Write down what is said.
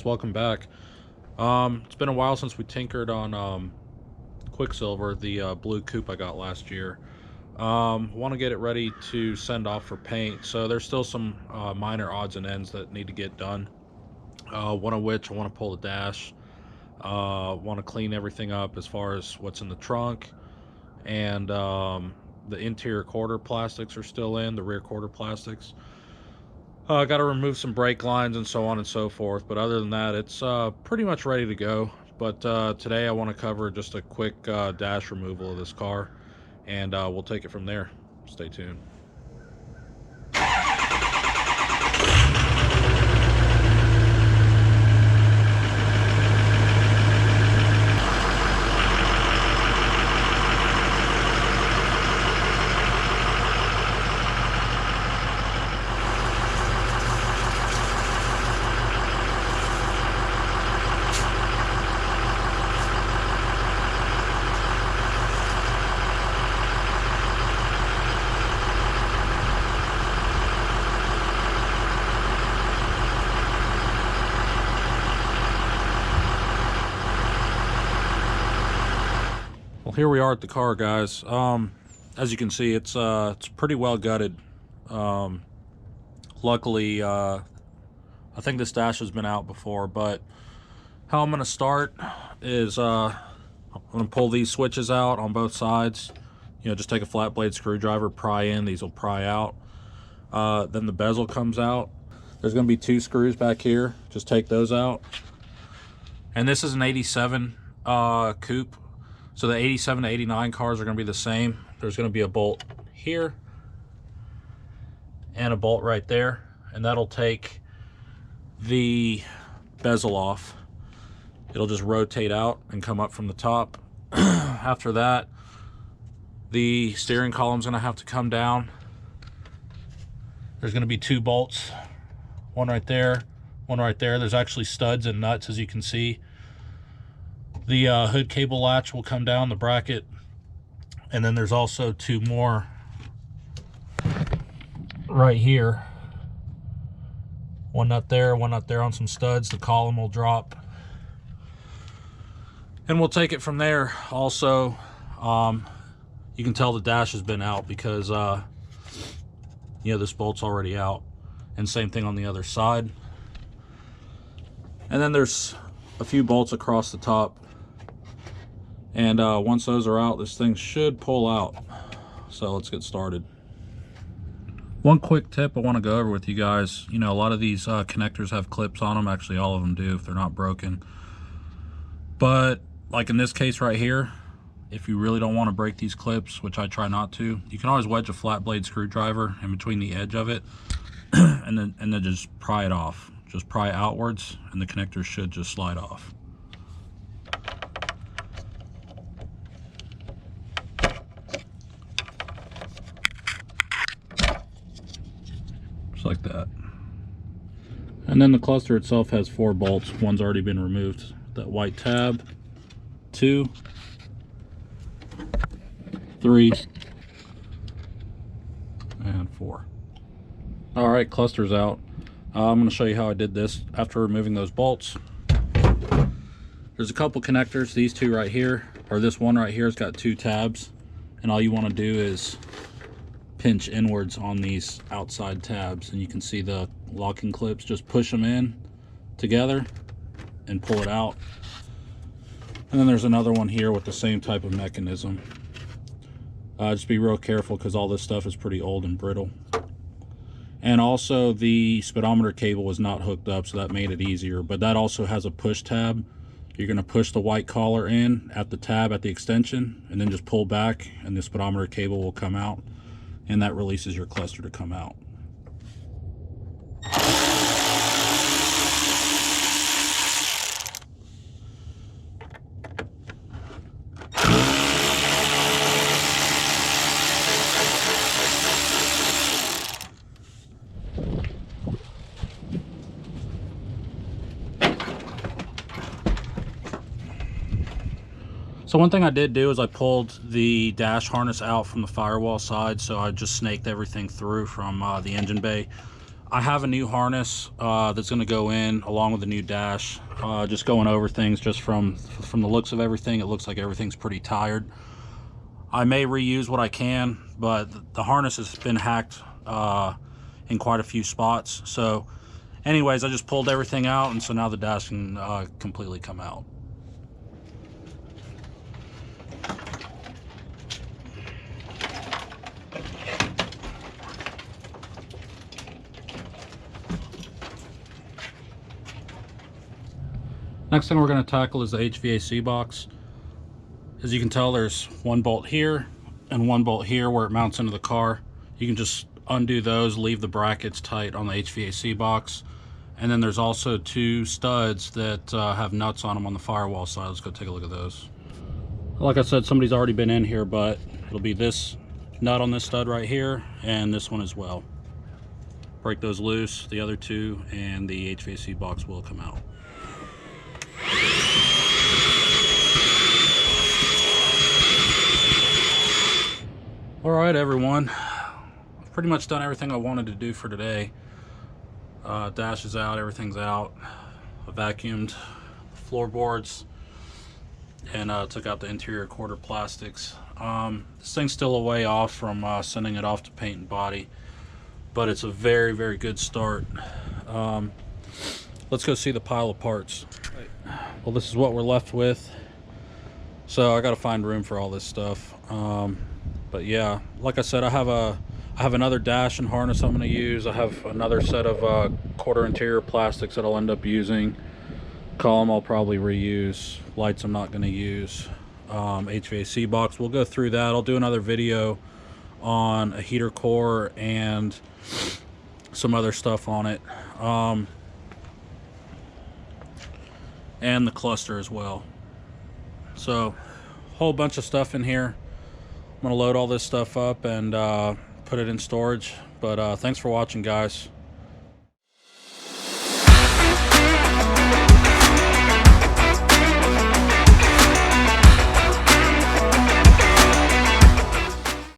welcome back. It's been a while since we tinkered on Quicksilver, the blue coupe I got last year. Want to get it ready to send off for paint, so there's still some minor odds and ends that need to get done. One of which I want to pull the dash, want to clean everything up as far as what's in the trunk, and the interior quarter plastics are still in, the rear quarter plastics. Got to remove some brake lines and so on and so forth, but other than that, it's pretty much ready to go. But today I want to cover just a quick dash removal of this car, and we'll take it from there. Stay tuned. Well, here we are at the car, guys. As you can see, it's pretty well gutted. Luckily, I think this dash has been out before, but how I'm going to start is I'm going to pull these switches out on both sides. You know, just take a flat blade screwdriver, pry in. These will pry out. Then the bezel comes out. There's going to be 2 screws back here. Just take those out. And this is an 87 coupe. So the 87 to 89 cars are going to be the same. There's going to be a bolt here and a bolt right there, and that'll take the bezel off. It'll just rotate out and come up from the top. After that, the steering column's going to have to come down. There's going to be 2 bolts, one right there, one right there. There's actually studs and nuts, as you can see. The hood cable latch will come down, the bracket, and then there's also 2 more right here. One nut there on some studs. The column will drop. And we'll take it from there. Also, you can tell the dash has been out because, you know, this bolt's already out. And same thing on the other side. And then there's a few bolts across the top. And once those are out, this thing should pull out. So let's get started. One quick tip I want to go over with you guys. You know, a lot of these connectors have clips on them. Actually, all of them do if they're not broken. But like in this case right here, if you really don't want to break these clips, which I try not to, you can always wedge a flat blade screwdriver in between the edge of it and then just pry it off. Just pry outwards and the connector should just slide off. Like that. And then the cluster itself has 4 bolts. One's already been removed. That white tab, 2, 3, and 4. All right, cluster's out. I'm going to show you how I did this after removing those bolts. There's a couple connectors. These 2 right here, or this one right here, has got 2 tabs, and all you want to do is pinch inwards on these outside tabs, and you can see the locking clips. Just push them in together and pull it out. And then there's another one here with the same type of mechanism. Just be real careful because all this stuff is pretty old and brittle. And also the speedometer cable was not hooked up, so that made it easier, but that also has a push tab. You're going to push the white collar in at the tab at the extension and then just pull back and the speedometer cable will come out. And that releases your cluster to come out. So one thing I did do is I pulled the dash harness out from the firewall side, so I just snaked everything through from the engine bay. I have a new harness that's going to go in along with the new dash. Just going over things, just from the looks of everything, it looks like everything's pretty tired. I may reuse what I can, but the harness has been hacked in quite a few spots. So anyways, I just pulled everything out, and so now the dash can completely come out. Next thing we're going to tackle is the HVAC box. As you can tell, there's one bolt here and one bolt here where it mounts into the car. You can just undo those, leave the brackets tight on the HVAC box. And then there's also two studs that have nuts on them on the firewall side. Let's go take a look at those. Like I said, somebody's already been in here, but it'll be this nut on this stud right here and this one as well. Break those loose, the other two, and the HVAC box will come out. Alright everyone, I've pretty much done everything I wanted to do for today. Dash is out, everything's out. I vacuumed the floorboards and took out the interior quarter plastics. This thing's still a way off from sending it off to paint and body, but it's a very, very good start. Let's go see the pile of parts. Well, this is what we're left with. So I got to find room for all this stuff. But yeah, like I said, I have another dash and harness I'm going to use. I have another set of quarter interior plastics that I'll end up using. Column I'll probably reuse. Lights I'm not going to use. HVAC box, we'll go through that. I'll do another video on a heater core and some other stuff on it. And the cluster as well. So, whole bunch of stuff in here. I'm gonna load all this stuff up and put it in storage. But thanks for watching, guys.